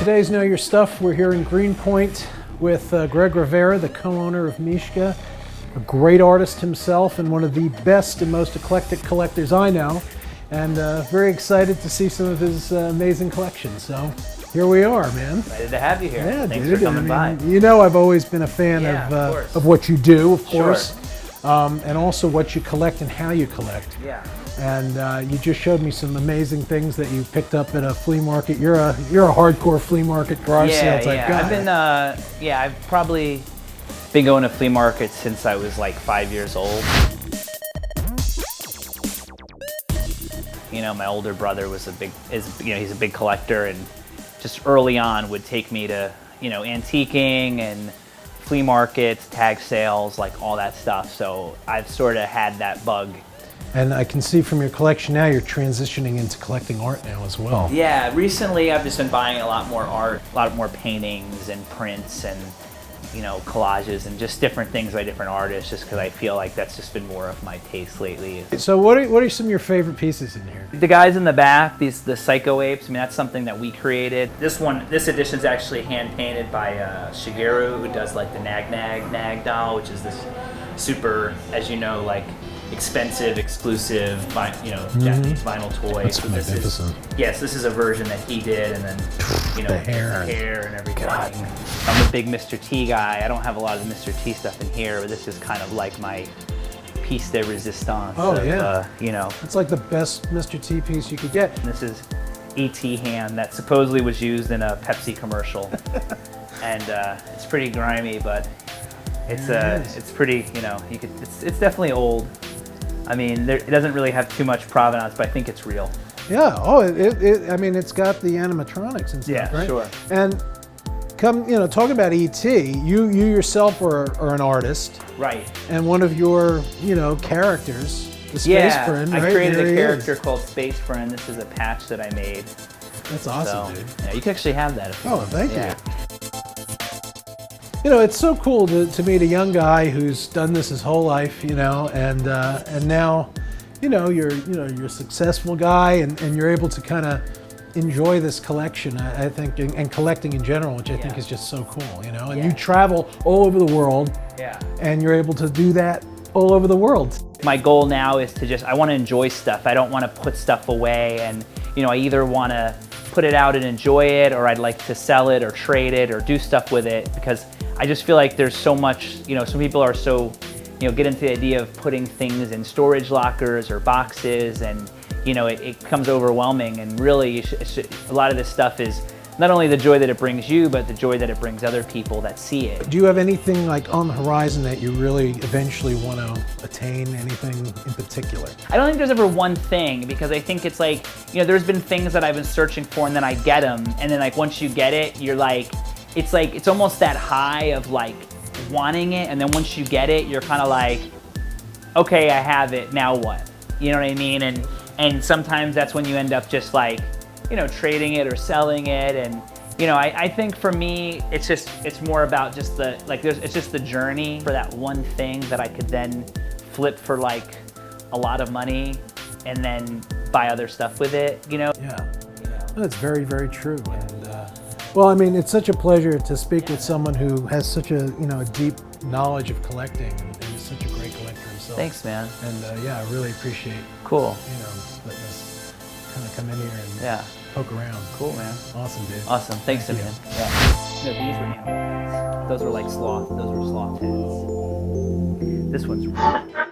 today's Know Your Stuff. We're here in Greenpoint with Greg Rivera, the co-owner of Mishka, a great artist himself and one of the best and most eclectic collectors I know, and very excited to see some of his amazing collections. So here we are, man. Excited to have you here. Yeah, Thanks dude. for coming by. You know I've always been a fan of what you do, of course, and also what you collect and how you collect. Yeah. And you just showed me some amazing things that you picked up at a flea market. You're a hardcore flea market garage sale type guy. I've probably been going to flea markets since I was like 5 years old. You know, my older brother was he's a big collector, and just early on would take me to, you know, antiquing and flea markets, tag sales, like all that stuff. So I've sort of had that bug. And I can see from your collection now you're transitioning into collecting art now as well. Yeah, recently I've just been buying a lot more art, a lot more paintings and prints and, you know, collages and just different things by different artists, just because I feel like that's just been more of my taste lately. So what are some of your favorite pieces in here? The guys in the back, the Psycho Apes, I mean, that's something that we created. This edition is actually hand painted by Shigeru, who does like the Nag doll, which is this super, as you know, like expensive, exclusive, Japanese vinyl toy. That's magnificent. Yes, this is a version that he did, and then, you know, the hair and everything. God. I'm a big Mr. T guy. I don't have a lot of Mr. T stuff in here, but this is kind of like my piece de resistance. Oh, yeah. You know. It's like the best Mr. T piece you could get. And this is E.T. hand that supposedly was used in a Pepsi commercial. And it's pretty grimy, but it's pretty, you know, it's definitely old. I mean, it doesn't really have too much provenance, but I think it's real. Yeah. Oh, I mean, it's got the animatronics and stuff, right? Yeah, sure. And talk about E.T. You yourself are an artist, right? And one of your, characters, the Space Friend. Yeah, right? I created a character called Space Friend. This is a patch that I made. That's awesome, dude. Yeah, you can actually have that. Thank you. You know, it's so cool to meet a young guy who's done this his whole life, and now, you're a successful guy, and you're able to kind of enjoy this collection, I think, and collecting in general, which I think is just so cool, and you travel all over the world, and you're able to do that all over the world. My goal now is to I want to enjoy stuff. I don't want to put stuff away, and I either want to put it out and enjoy it, or I'd like to sell it or trade it or do stuff with it, because I just feel like there's so much, some people are so, get into the idea of putting things in storage lockers or boxes, and, it becomes overwhelming, and really a lot of this stuff is not only the joy that it brings you, but the joy that it brings other people that see it. Do you have anything like on the horizon that you really eventually want to attain, anything in particular? I don't think there's ever one thing, because I think it's like, there's been things that I've been searching for, and then I get them, and then like once you get it, you're like, it's almost that high of like wanting it, and then once you get it, you're kind of like, okay, I have it, now what? You know what I mean? And sometimes that's when you end up just like, trading it or selling it, and I think for me, it's more about just it's just the journey for that one thing that I could then flip for like a lot of money, and then buy other stuff with it, Yeah. That's very, very true. And well, I mean, it's such a pleasure to speak with someone who has such a a deep knowledge of collecting, and is such a great collector himself. Thanks, man. And I really appreciate letting us kind of come in here and poke around. Cool, man. Awesome, dude. Awesome. Thanks, man. Yeah. No, these were animal heads. Those were like sloth. Those were sloth heads. This one's real.